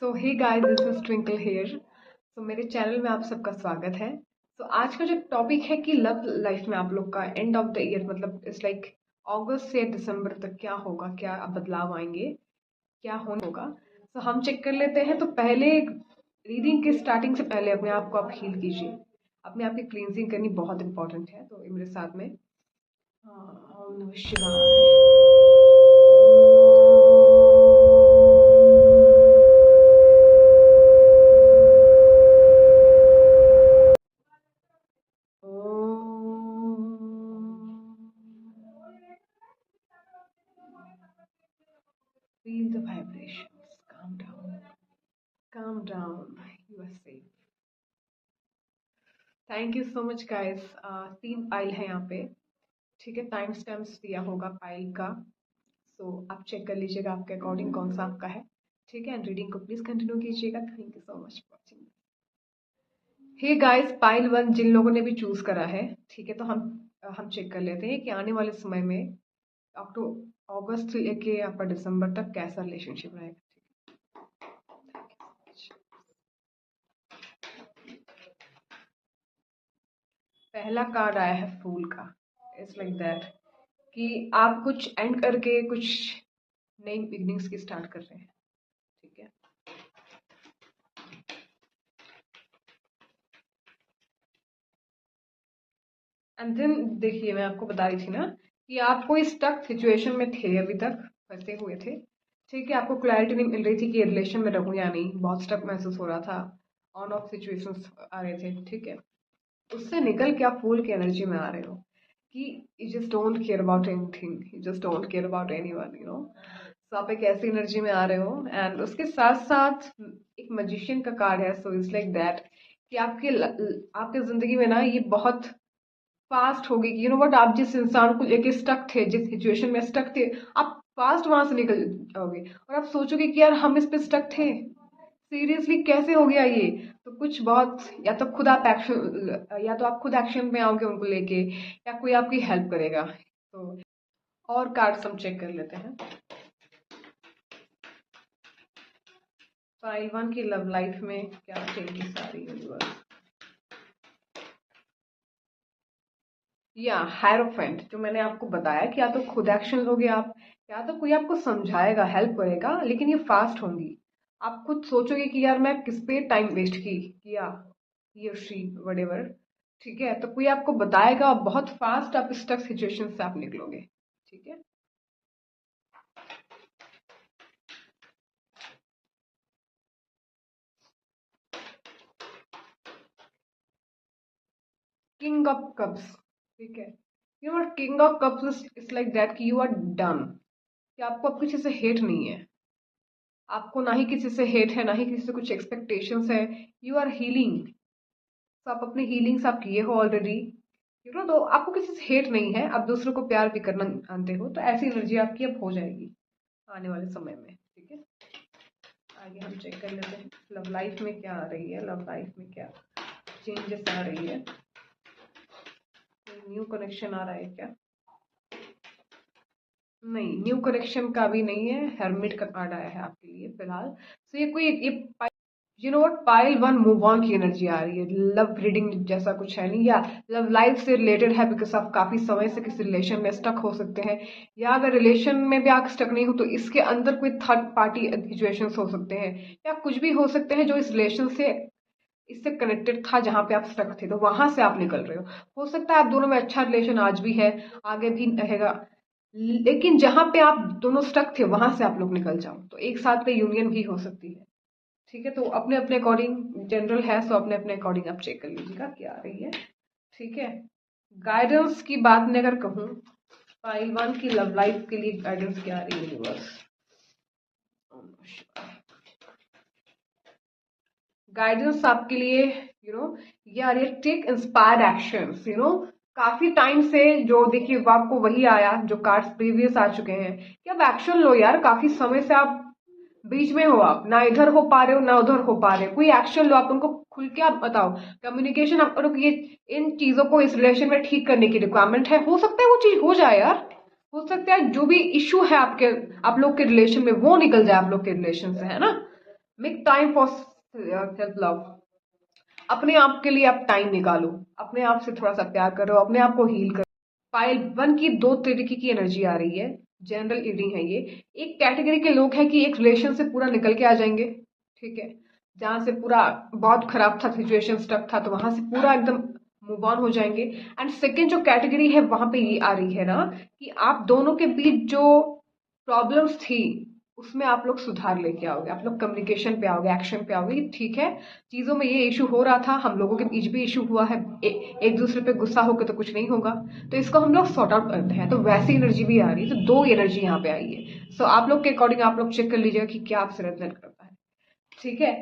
So hey guys, this is Twinkle here. So मेरे channel में आप सबका स्वागत है। सो आज का जो टॉपिक है कि लव लाइफ में आप लोग का एंड ऑफ द ईयर मतलब इट्स लाइक अगस्त से दिसंबर तक क्या होगा, क्या बदलाव आएंगे, क्या होने होगा। सो हम चेक कर लेते हैं। तो पहले रीडिंग के स्टार्टिंग से पहले अपने आप को आप हील कीजिए। अपने आप की क्लींजिंग करनी बहुत इंपॉर्टेंट है। तो मेरे साथ में ओम नमः शिवाय। Feel the vibrations. Calm down. Calm down. You are safe. Thank you so much guys. 3 pile है यहाँ पे। ठीक है, टाइम स्टैम्प्स दिया होगा पाइल का। आप चेक कर लीजिएगा आपके अकॉर्डिंग कौन सा आपका है। ठीक है, एंड रीडिंग को प्लीज कंटिन्यू कीजिएगा। Thank you so much for watching. Hey guys, pile 1 जिन लोगों ने भी चूज करा है, ठीक है, तो हम चेक कर लेते हैं कि आने वाले समय में अगस्त से लेके आपका दिसंबर तक कैसा रिलेशनशिप रहेगा। पहला कार्ड आया है फूल का। इट्स लाइक दैट कि आप कुछ एंड करके कुछ नई बिगनिंग्स की स्टार्ट कर रहे हैं। ठीक है, एंड देन देखिए, मैं आपको बता रही थी ना कि आप कोई स्टक सिचुएशन में थे, अभी तक फंसे हुए थे। ठीक है, आपको क्लैरिटी नहीं मिल रही थी कि रिलेशन में रहूं या नहीं, बहुत स्टक महसूस हो रहा था, ऑन ऑफ सिचुएशंस आ रहे थे। ठीक है, उससे निकल के आप फूल की एनर्जी में आ रहे हो कि you just don't care about anything, you just don't care about anyone, you know. तो आप एक ऐसी एनर्जी में आ रहे हो, एंड उसके साथ साथ एक मजिशियन का कार्ड है। सो इट्स लाइक दैट कि आपके जिंदगी में ना ये बहुत फास्ट होगी कि यू नो वट, आप जिस इंसान को लेके स्टक थे, जिस सिचुएशन में स्टक थे, आप फास्ट वहां से निकल जाओगे और आप सोचोगे कि यार हम इस पे स्टक थे, सीरियसली कैसे हो गया ये। तो कुछ बहुत, या तो आप खुद एक्शन में आओगे उनको लेके, या कोई आपकी हेल्प करेगा। तो और कार्ड्स हम चेक कर लेते हैं। पाइल 1 की लव लाइफ में क्या चेंजेस आ रही है। या हायरोफेंट, जो मैंने आपको बताया कि या तो खुद एक्शन लोगे आप, या तो कोई आपको समझाएगा, हेल्प करेगा, लेकिन ये फास्ट होंगी। आप खुद सोचोगे कि यार मैं किस पे टाइम वेस्ट किया, ये शी वटेवर। ठीक है, तो कोई आपको बताएगा, बहुत फास्ट आप स्टक सिचुएशन से आप निकलोगे। ठीक है, किंग ऑफ कप्स। ठीक है, you are king of cups is like that कि यू आर डन, कि आपको अब किसी से हेट नहीं है। आपको ना ही किसी से हेट है, ना ही किसी से कुछ एक्सपेक्टेशंस है। You are healing. तो आप अपने हीलिंग्स आप किए हो ऑलरेडी, यू नो। तो आपको किसी से हेट नहीं है, आप दूसरों को प्यार भी करना जानते हो। तो ऐसी एनर्जी आपकी अब हो जाएगी आने वाले समय में। ठीक है, आगे हम चेक कर लेते हैं लव लाइफ में क्या आ रही है, लव लाइफ में क्या चेंजेस आ रही है, न्यू कनेक्शन आ रहा है क्या। नहीं, न्यू कनेक्शन का भी नहीं है। हेरमिट का कार्ड आया है आपके लिए फिलहाल। तो ये कोई ये you know what, pile 1 move on की एनर्जी आ रही है। लव रीडिंग जैसा कुछ है नहीं, या लव लाइफ से रिलेटेड है, बिकॉज आप काफी समय से किसी रिलेशन में स्टक हो सकते हैं, या अगर रिलेशन में भी आप स्टक नहीं हो तो इसके अंदर कोई थर्ड पार्टी सिचुएशंस हो सकते हैं, या कुछ भी हो सकते हैं जो इस रिलेशन से इससे कनेक्टेड था, जहां पे आप स्टक थे, तो वहां से आप निकल रहे हो सकता है आप दोनों में अच्छा रिलेशन आज भी है, आगे भी रहेगा, लेकिन जहां पे आप दोनों स्टक थे वहां से आप लोग निकल जाओ, तो एक साथ में यूनियन भी हो सकती है। ठीक है, तो अपने अपने अकॉर्डिंग जनरल है, सो अपने अपने अकॉर्डिंग आप चेक कर लीजिएगा क्या आ रही है। ठीक है, गाइडेंस की बात में अगर कहूँ, पाइल 1 की लव लाइफ के लिए गाइडेंस क्या आ रही है यूनिवर्स। गाइडेंस आपके लिए यू नो ये आ रही है, take inspired actions, you know. काफी टाइम से जो देखिए आपको वही आया जो कार्ड्स प्रीवियस आ चुके हैं कि अब एक्शन लो यार। काफी समय से आप बीच में हो, आप ना इधर हो पा रहे हो ना उधर हो पा रहे हो। कोई एक्शन लो, आप उनको खुल के आप बताओ। कम्युनिकेशन आप करो कि ये इन चीजों को इस रिलेशन में ठीक करने की रिक्वायरमेंट है, हो सकता है वो चीज हो जाए यार। हो सकता है जो भी इश्यू है आपके आप लोग के रिलेशन में वो निकल जाए आप लोग के रिलेशन से, है ना। Make time for self love. अपने आप के लिए आप टाइम निकालो, अपने आप से थोड़ा सा प्यार करो, अपने आप को हील करो। पाइल वन की दो तरीके की एनर्जी आ रही है, जनरल रीडिंग है ये। एक कैटेगरी के लोग हैं कि एक रिलेशन से पूरा निकल के आ जाएंगे, ठीक है, जहां से पूरा बहुत खराब था, सिचुएशन स्टक था, तो वहां से पूरा एकदम मूव ऑन हो जाएंगे। एंड सेकेंड जो कैटेगरी है वहां पे ये आ रही है ना कि आप दोनों के बीच जो प्रॉब्लम्स थी उसमें आप लोग सुधार लेके आओगे, आप लोग कम्युनिकेशन पे आओगे, एक्शन पे आओगे। ठीक है, चीजों में ये इशू हो रहा था, हम लोगों के बीच भी इशू हुआ है, एक दूसरे पे गुस्सा होकर तो कुछ नहीं होगा, तो इसको हम लोग सॉर्ट आउट करते हैं। तो वैसी एनर्जी भी आ रही है, तो दो एनर्जी यहाँ पे आई है। सो आप लोग के अकॉर्डिंग आप लोग चेक कर लीजिएगा कि क्या आपसे रेजोनेट करता है, ठीक है।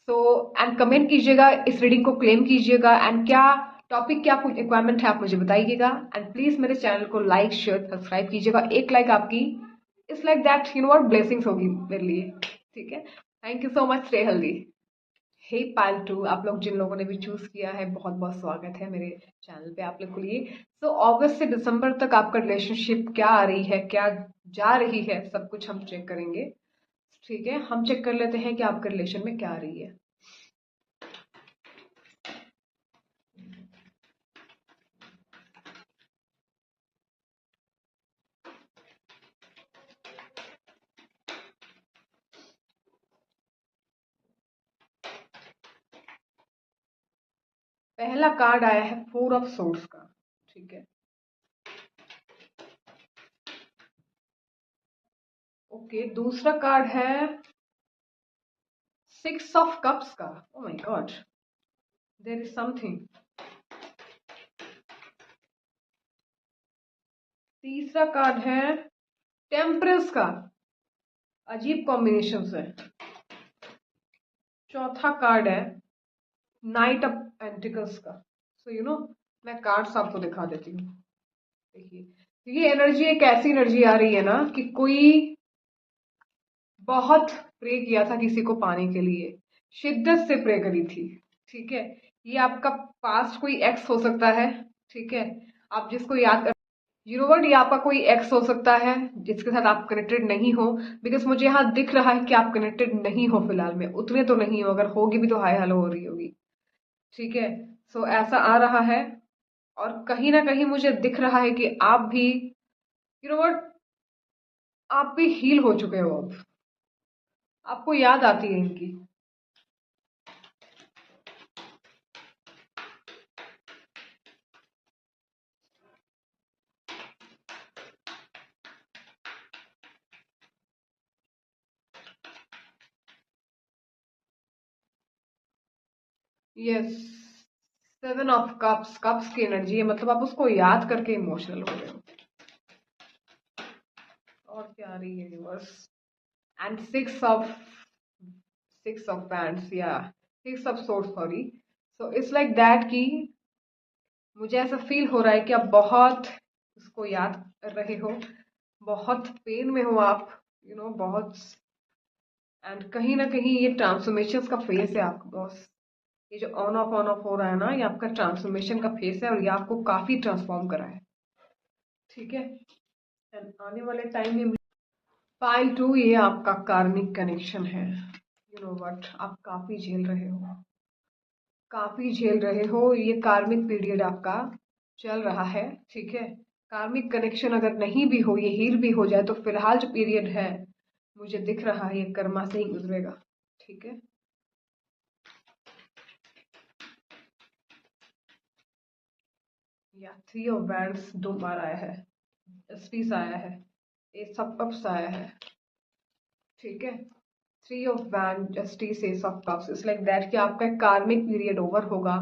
सो एंड कमेंट कीजिएगा, इस रीडिंग को क्लेम कीजिएगा, एंड क्या टॉपिक, क्या कुछ रिक्वायरमेंट है आप मुझे बताइएगा। एंड प्लीज मेरे चैनल को लाइक शेयर सब्सक्राइब कीजिएगा, एक लाइक आपकी it's like that you know what blessings होगी मेरे लिए, ठीक है। Thank you so much, stay healthy. Hey pile two, आप लोग जिन लोगों ने भी चूज किया है, बहुत बहुत स्वागत है मेरे चैनल पे आप लोग के लिए। सो अगस्त से दिसंबर तक आपका रिलेशनशिप क्या आ रही है, क्या जा रही है, सब कुछ हम चेक करेंगे, ठीक है। हम चेक कर लेते हैं कि आपके रिलेशन में क्या आ रही है। पहला कार्ड आया है 4 ऑफ सोर्ड्स का, ठीक है। ओके, दूसरा कार्ड है 6 ऑफ कप्स का। Oh my god, there is something. तीसरा कार्ड है टेम्परेंस का, अजीब कॉम्बिनेशन है। चौथा कार्ड है नाइट ऑफ पेंटिकल्स का। सो यू नो, मैं कार्ड्स आपको दिखा देती हूँ, देखिए। ये एनर्जी एक ऐसी एनर्जी आ रही है ना कि कोई बहुत प्रे किया था किसी को पाने के लिए, शिद्दत से प्रे करी थी, ठीक है। ये आपका पास्ट कोई एक्स हो सकता है, ठीक है, आप जिसको याद, यू नो व्हाट, ये आपका कोई एक्स हो सकता है जिसके साथ आप कनेक्टेड नहीं हो। बिकॉज मुझे यहाँ दिख रहा है कि आप कनेक्टेड नहीं हो फिलहाल में, उतने तो नहीं हो, अगर होगी भी तो हाय हेलो हो रही होगी, ठीक है। सो ऐसा आ रहा है, और कहीं ना कहीं मुझे दिख रहा है कि आप भी, यू नो व्हाट, आप भी हील हो चुके हो अब, आपको याद आती है इनकी। यस, 7 ऑफ कप्स, कप्स की एनर्जी है, मतलब आप उसको याद करके इमोशनल हो रहे हो। और क्या आ रही है यूनिवर्स, एंड 6 ऑफ बैंड्स, या 6 of source, sorry. So it's like that कि मुझे ऐसा फील हो रहा है कि आप बहुत उसको याद कर रहे हो, बहुत पेन में हो आप, यू नो, बहुत। एंड कहीं ना कहीं ये ट्रांसफॉर्मेशन का फेस है आपका बॉस, ये जो ऑन ऑफ हो रहा है ना, ये आपका ट्रांसफॉर्मेशन का फेस है, और ये आपको काफी ट्रांसफॉर्म करा है, ठीक है। एंड आने वाले टाइम में फाइल 2, ये आपका कार्मिक कनेक्शन है। यू नो व्हाट, आप काफी झेल रहे हो, काफी झेल रहे हो, ये कार्मिक पीरियड आपका चल रहा है, ठीक है। कार्मिक कनेक्शन अगर नहीं भी हो, ये हील भी हो जाए, तो फिलहाल जो पीरियड है मुझे दिख रहा है ये कर्मा से ही गुजरेगा, ठीक है। या 3 ऑफ वैंड्स 2 बार आया है, जस्टिस आया है, एस ऑफ कप्स आया है, ठीक है। 3 of wand, justice, S of cups, it's like that कि आपका कार्मिक पीरियड ओवर होगा,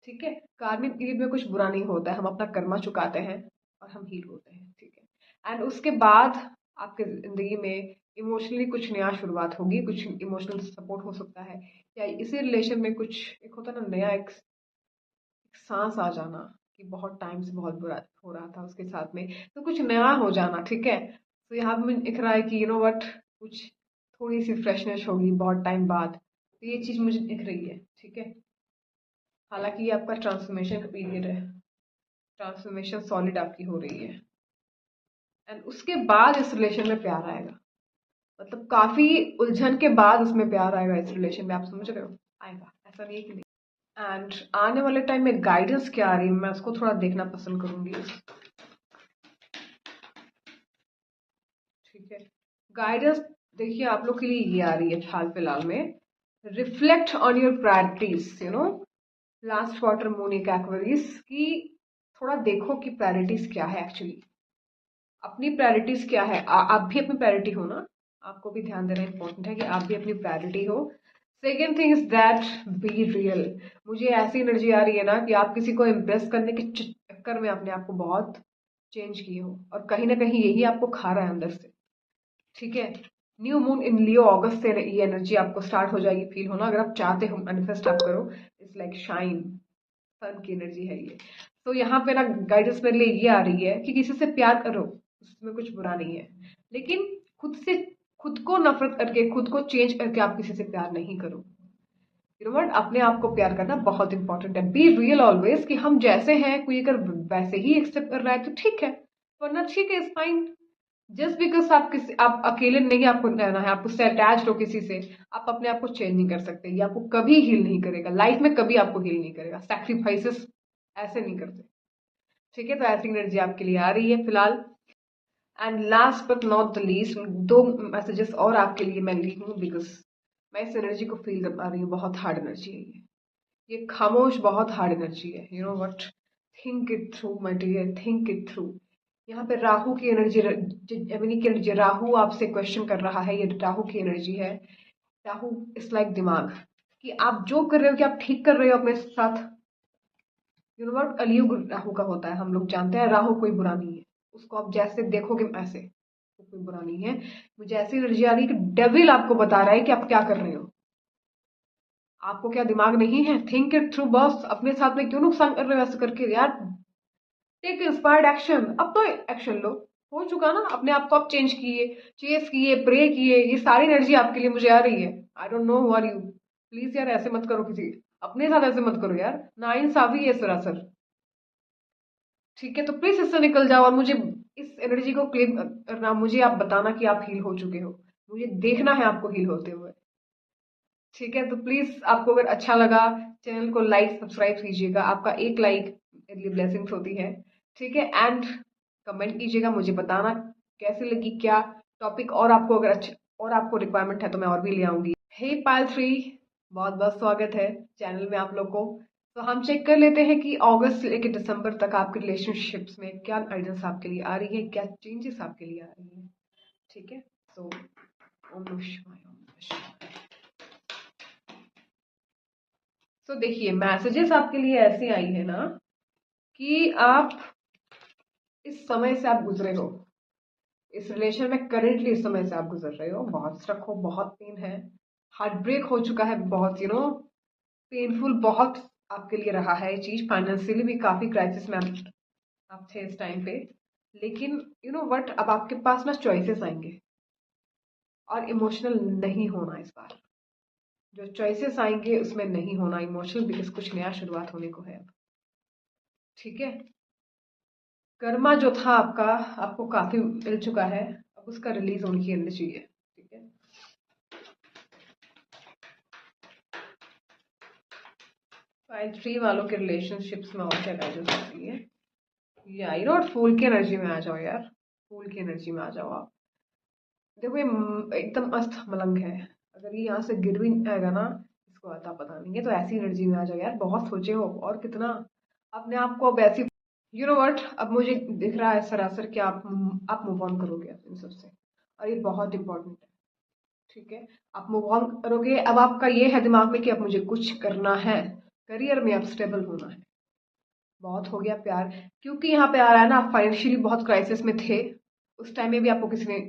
ठीक है। कार्मिक पीरियड में कुछ बुरा नहीं होता है, हम अपना कर्मा चुकाते हैं और हम हील होते हैं, ठीक है। एंड उसके बाद आपके जिंदगी में इमोशनली कुछ नया शुरुआत होगी, कुछ इमोशनल सपोर्ट हो सकता है, या इसी रिलेशन में कुछ एक होता है ना नया, एक सांस आ जाना कि बहुत टाइम से बहुत बुरा हो रहा था उसके साथ में, तो कुछ नया हो जाना, ठीक है। तो यहाँ पे मुझे दिख रहा है कि यू नो व्हाट, कुछ थोड़ी सी फ्रेशनेस होगी बहुत टाइम बाद, तो ये चीज मुझे दिख रही है, ठीक है। हालांकि ये आपका ट्रांसफॉर्मेशन का पीरियड है, ट्रांसफॉर्मेशन सॉलिड आपकी हो रही है, एंड उसके बाद इस रिलेशन में प्यार आएगा, मतलब काफी उलझन के बाद उसमें प्यार आएगा इस रिलेशन में, आप समझ रहे हो? आएगा, ऐसा नहीं है कि नहीं। एंड आने वाले टाइम में गाइडेंस क्या आ रही है, मैं उसको थोड़ा देखना पसंद करूंगी। ठीक है, गाइडेंस देखिए आप लोग के लिए ये आ रही है हाल फिलहाल में। Reflect on your priorities, last quarter moon एक एक्वेरियस की, थोड़ा देखो कि प्रायोरिटीज क्या है एक्चुअली, अपनी प्रायोरिटीज क्या है। आप भी अपनी प्रायोरिटी हो ना, आपको भी ध्यान देना इंपॉर्टेंट है कि आप भी अपनी प्रायोरिटी हो। Second thing is that be real. मुझे ऐसी एनर्जी आ रही है ना कि आप किसी को इम्प्रेस करने के चक्कर में अपने आप को बहुत चेंज किए हो, और कहीं ना कहीं यही आपको खा रहा है अंदर से। ठीक है, न्यू मून इन लियो, अगस्त से ये एनर्जी आपको स्टार्ट हो जाएगी फील होना, अगर आप चाहते हो मैनिफेस्ट आप करो। इट्स लाइक शाइन, सन की एनर्जी है ये। तो यहाँ पे ना गाइडेंस मेरे लिए ये आ रही है कि किसी से प्यार करो, उसमें कुछ बुरा नहीं है, लेकिन खुद से, खुद को नफरत करके, खुद को चेंज करके आप किसी से प्यार नहीं करो। यू नो व्हाट, अपने आप को प्यार करना बहुत इंपॉर्टेंट है। बी रियल ऑलवेज, कि हम जैसे हैं, कोई अगर वैसे ही एक्सेप्ट कर रहा है तो ठीक है, वरना ठीक है, इज फाइन। जस्ट बिकॉज आप अकेले नहीं आपको रहना है, आप उससे अटैच हो किसी से, आप अपने आप को चेंज नहीं कर सकते। ये आपको कभी हील नहीं करेगा, लाइफ में कभी आपको हील नहीं करेगा। सैक्रिफाइसेस ऐसे नहीं करते। ठीक है, तो ऐसी एनर्जी आपके लिए आ रही है फिलहाल। And last but not the least, दो मैसेजेस और आपके लिए मैं ली हूँ, बिकॉज मैं इस एनर्जी को फील कर पा रही हूँ। बहुत हार्ड एनर्जी है ये खामोश, बहुत हार्ड एनर्जी है। You know what, think it through my dear, think it through. यहाँ पे राहु की एनर्जी, जेमिनी की एनर्जी, राहु आपसे क्वेश्चन कर रहा है, ये राहु की एनर्जी है। राहु इज लाइक दिमाग, कि आप जो कर रहे हो, कि आप ठीक कर रहे हो अपने साथ। यू नो व्हाट, कलयुग राहु का होता है, हम लोग जानते हैं राहु कोई बुरा नहीं है, उसको आप जैसे देखोगे ऐसे, वो कोई बुरा नहीं है। मुझे ऐसी एनर्जी आ रही है कि डेविल आपको बता रहा है कि आप क्या कर रहे हो। आपको क्या दिमाग नहीं है? थिंक इट थ्रू बॉस, अपने साथ में क्यों नुकसान कर रहे हो ऐसे करके यार। टेक इंस्पायर्ड एक्शन, अब तो एक्शन लो। हो चुका ना, अपने आप को आप चेंज किए, चेस किए, प्रे किए, ये सारी एनर्जी आपके लिए मुझे आ रही है। I don't know who are you, please यार ऐसे मत करो, किसी अपने साथ ऐसे मत करो यार, ना इंसाफी है सरासर। ठीक है, तो प्लीज इससे निकल जाओ, और मुझे इस एनर्जी को क्लेम करना, मुझे आप बताना कि आप हील हो चुके हो, मुझे देखना है आपको हील होते हुए। ठीक है, तो प्लीज आपको अगर अच्छा लगा, चैनल को लाइक सब्सक्राइब कीजिएगा, आपका एक लाइक मेरे लिए ब्लेसिंग्स होती है। ठीक है, एंड कमेंट कीजिएगा, मुझे बताना कैसे लगी, क्या टॉपिक और आपको अगर अच्छा और आपको रिक्वायरमेंट है तो मैं और भी ले आऊंगी। हे पायल 3, बहुत बहुत स्वागत है चैनल में आप लोग को। तो हम चेक कर लेते हैं कि अगस्त से लेकर दिसंबर तक आपके रिलेशनशिप्स में क्या गाइडेंस आपके लिए आ रही है, क्या चेंजेस आपके लिए आ रही है। ठीक है, तो ओम नमः शिवाय, ओम नमः शिवाय। तो देखिए मैसेजेस आपके लिए ऐसी आई है ना, कि आप इस समय से आप गुजरे हो, इस रिलेशन में करेंटली इस समय से आप गुजर रहे हो, बहुत स्ट्रक हो, बहुत पेन है, हार्ट ब्रेक हो चुका है, बहुत पेनफुल बहुत आपके लिए रहा है ये चीज। फाइनेंशियली भी काफी क्राइसिस में आप थे इस टाइम पे, लेकिन यू नो वट, अब आपके पास ना चॉइसेस आएंगे, और इमोशनल नहीं होना इस बार। जो चॉइसेस आएंगे उसमें नहीं होना इमोशनल, बिकॉज कुछ नया शुरुआत होने को है अब। ठीक है, कर्मा जो था आपका, आपको काफी मिल चुका है, अब उसका रिलीज होने की एनर्जी है। ठीक है, फाइल 3 वालों के रिलेशनशिप्स में और क्या गाइडेंस होती है, या यू नो फूल की एनर्जी में आ जाओ यार, फूल की एनर्जी में आ जाओ आप। देखो ये एकदम अस्त मलंग है, अगर ये यहाँ से गिर भी आएगा ना, इसको आता पता नहीं है, तो ऐसी एनर्जी में आ जाओ यार, बहुत सोचे हो और कितना अपने आप को अब ऐसी। यू नो व्हाट, अब मुझे दिख रहा है सरासर कि आप मूव ऑन करोगे इन सबसे, और ये बहुत इंपॉर्टेंट है। ठीक है, आप मूव ऑन करोगे, अब आपका ये है दिमाग में कि अब मुझे कुछ करना है, करियर में अब स्टेबल होना है। बहुत हो गया प्यार, क्योंकि यहाँ पे आ रहा है ना, आप फाइनेंशियली बहुत क्राइसिस में थे, उस टाइम में भी आपको किसी ने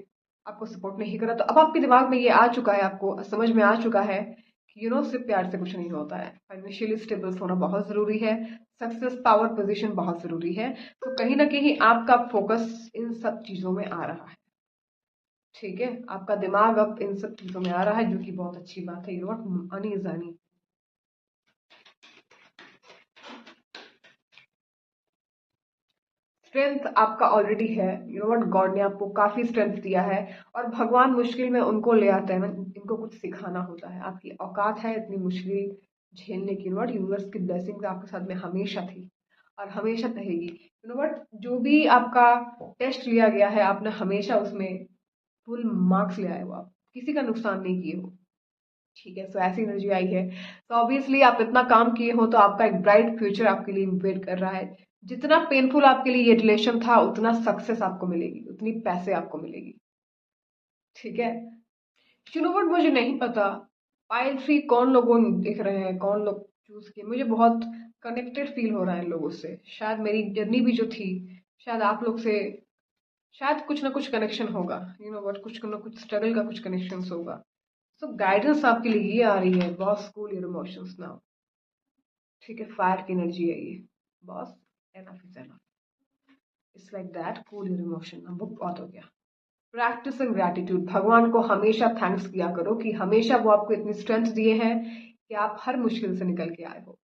आपको सपोर्ट नहीं करा, तो अब आपके दिमाग में ये आ चुका है, आपको समझ में आ चुका है कि सिर्फ प्यार से कुछ नहीं होता है, फाइनेंशियली स्टेबल होना बहुत जरूरी है, सक्सेस, पावर, पोजीशन बहुत जरूरी है। तो कहीं ना कहीं आपका फोकस इन सब चीजों में आ रहा है। ठीक है, आपका दिमाग अब इन सब चीजों में आ रहा है, जो कि बहुत अच्छी बात है। अनी जानी। स्ट्रेंथ आपका ऑलरेडी है। यू नो व्हाट, गॉड ने आपको काफी स्ट्रेंथ दिया है, और भगवान मुश्किल में उनको ले आते हैं ना, इनको कुछ सिखाना होता है। आपकी औकात है इतनी मुश्किल झेलने की। यू नो व्हाट, यूनिवर्स की ब्लेसिंग्स आपके साथ में हमेशा थी और हमेशा रहेगी। यू नो व्हाट, जो भी आपका टेस्ट लिया गया है आपने हमेशा उसमें फुल मार्क्स ले आए हो, आप किसी का नुकसान नहीं किए हो। ठीक है, सो ऐसी एनर्जी आई है। तो ऑब्वियसली आप इतना काम किए हो तो आपका एक ब्राइट फ्यूचर आपके लिए वेट कर रहा है। जितना पेनफुल आपके लिए ये रिलेशन था, उतना सक्सेस आपको मिलेगी, उतनी पैसे आपको मिलेगी। ठीक है, यू नो व्हाट, मुझे नहीं पता पाइल थ्री कौन लोगों दिख रहे हैं, कौन लोग चूज किए। मुझे बहुत कनेक्टेड फील हो रहा है इन लोगों से। शायद मेरी जर्नी भी जो थी, शायद आप लोग से शायद कुछ ना कुछ कनेक्शन होगा। यू नो व्हाट, कुछ ना कुछ स्ट्रगल का कुछ कनेक्शन होगा। सो गाइडेंस आपके लिए ये आ रही है, boss cool your emotions now. ठीक है, फायर की एनर्जी है ये, boss enough is enough, it's like that, cool your emotion. अब बहुत हो गया। प्रैक्टिसिंग ग्रैटिट्यूड, भगवान को हमेशा थैंक्स किया करो कि हमेशा वो आपको इतनी स्ट्रेंथ दिए हैं कि आप हर मुश्किल से निकल के आए हो।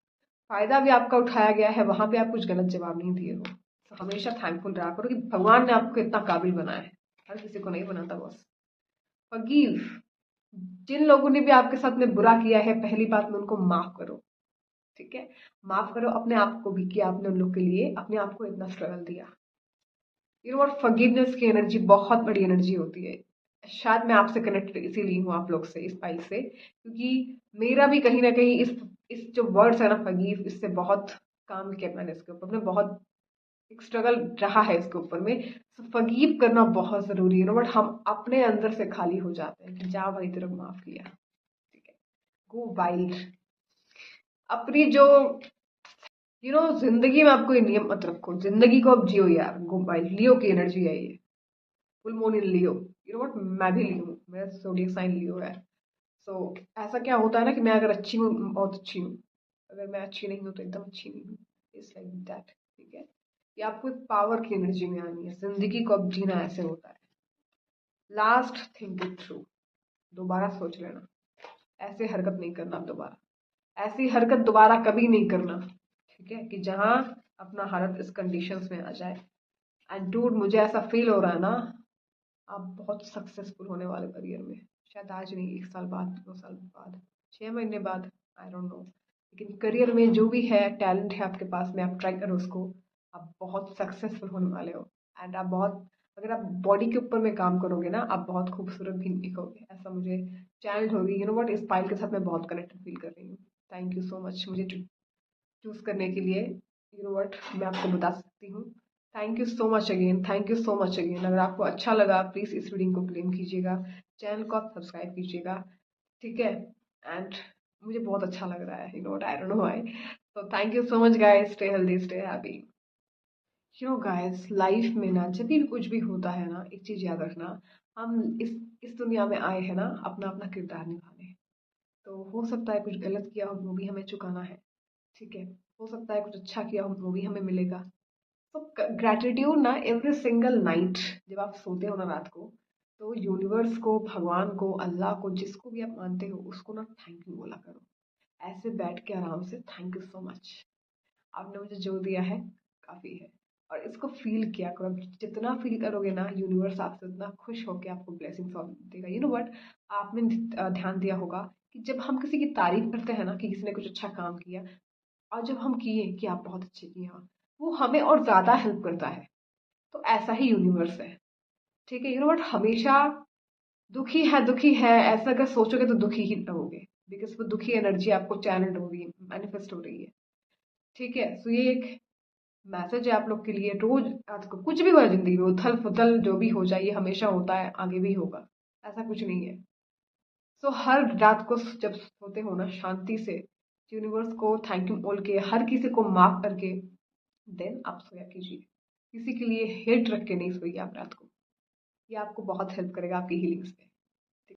फायदा भी आपका उठाया गया है, वहां पे आप कुछ गलत जवाब नहीं दिए हो। तो हमेशा थैंकफुल रहा करो कि भगवान ने आपको इतना काबिल बनाया है, हर किसी को नहीं बनाता बॉस। फॉरगिव, जिन लोगों ने भी आपके साथ में बुरा किया है, पहली बात में उनको माफ करो। ठीक है, माफ करो अपने आप को भी कि आपने उन लोग के लिए अपने आप को इतना स्ट्रगल दिया। यू नो व्हाट, फॉरगिवनेस की एनर्जी बहुत बड़ी एनर्जी होती है। शायद मैं आपसे कनेक्टेड इसीलिए हूँ, आप लोग से, इस पाई से, क्योंकि मेरा भी कहीं ना कहीं इस जो वर्ड्स है ना फॉरगिव, इससे बहुत काम किया मैंने इसके ऊपर। मैंने बहुत एक स्ट्रगल रहा है इसके ऊपर में। फॉरगिव करना बहुत जरूरी है। बट हम अपने अंदर से खाली हो जाते हैं कि जा भाई तेरे को माफ किया। ठीक है, गो वाइल्ड। अपनी जो जिंदगी में आप कोई नियम मत रखो, जिंदगी को अब जियो यार। गो वाइल्ड, लियो की एनर्जी है ये, full moon in Leo. You know what, मैं भी लियो हूँ, मेरा जोडिएक साइन लियो है। सो ऐसा क्या होता है ना कि मैं अगर अच्छी हूँ बहुत अच्छी हूँ, अगर मैं अच्छी नहीं हूँ तो एकदम अच्छी नहीं हूँ। It's like that. ठीक है, ये आपको एक पावर की एनर्जी में आनी है। जिंदगी को अब जीना ऐसे होता है। लास्ट, थिंक इट थ्रू, दोबारा सोच लेना। ऐसे हरकत नहीं करना अब दोबारा, ऐसी हरकत दोबारा कभी नहीं करना। ठीक है, कि जहां अपना हालत इस कंडीशंस में आ जाए। एंड डूड, मुझे ऐसा फील हो रहा है ना, आप बहुत सक्सेसफुल होने वाले करियर में। शायद आज नहीं, 1 साल बाद, 2 साल बाद, 6 महीने बाद, आई डोंट नो, लेकिन करियर में जो भी है टैलेंट है आपके पास में, आप ट्राई करो उसको। आप बहुत सक्सेसफुल होने वाले हो। एंड आप बहुत, अगर आप बॉडी के ऊपर में काम करोगे ना, आप बहुत खूबसूरत भी दिखोगे, ऐसा मुझे चैलेंज होगी। यू नो व्हाट, इस फाइल के साथ मैं बहुत कनेक्टेड फील कर रही हूँ। थैंक यू सो मच मुझे चूज करने के लिए। यू नो व्हाट, मैं आपको बता सकती हूँ। Thank you so much again, thank you so much again. अगर आपको अच्छा लगा प्लीज इस रीडिंग को क्लेम कीजिएगा, चैनल को आप सब्सक्राइब कीजिएगा। ठीक है, एंड मुझे बहुत अच्छा लग रहा है। You know what, I don't know why. तो thank you so much guys, stay healthy, stay happy. You know guys, life में ना जब भी कुछ भी होता है ना, एक चीज याद रखना, हम इस दुनिया में आए हैं ना अपना अपना किरदार निभाने। तो हो सकता है कुछ गलत किया हो, वो भी हमें चुकाना है। ठीक है, हो सकता है कुछ अच्छा किया हो, वो भी हमें मिलेगा। तो ग्रेटिट्यूड ना, एवरी सिंगल नाइट जब आप सोते हो ना रात को, तो यूनिवर्स को, भगवान को, अल्लाह को, जिसको भी आप मानते हो, उसको ना थैंक यू बोला करो। ऐसे बैठ के आराम से, थैंक यू सो मच, आपने मुझे जो दिया है काफी है। और इसको फील किया करो। जितना फील करोगे ना, यूनिवर्स आपसे उतना खुश होकर आपको ब्लेसिंग्स देगा। यू नो व्हाट, आपने ध्यान दिया होगा कि जब हम किसी की तारीफ करते हैं ना कि किसी ने कुछ अच्छा काम किया, और जब हम किए कि आप बहुत अच्छे किए हैं, वो हमें और ज्यादा हेल्प करता है। तो ऐसा ही यूनिवर्स है। ठीक है, यू नो व्हाट, हमेशा दुखी है ऐसा अगर सोचोगे तो दुखी ही रहोगे, बिकॉज वो दुखी एनर्जी आपको चैनल हो रही है, मैनिफेस्ट हो रही है। ठीक है, सो ये एक मैसेज है आप लोग के लिए। रोज आपको कुछ भी हो जिंदगी में, उथल फुथल जो भी हो जाए, ये हमेशा होता है, आगे भी होगा, ऐसा कुछ नहीं है। सो हर रात को जब सोते हो ना, शांति से यूनिवर्स को थैंक यू बोल के, हर किसी को माफ करके, देन आप सोया कीजिए। किसी के लिए हेट रख के नहीं सोइए आप रात को। ये आपको बहुत हेल्प करेगा आपकी हीलिंग्स में।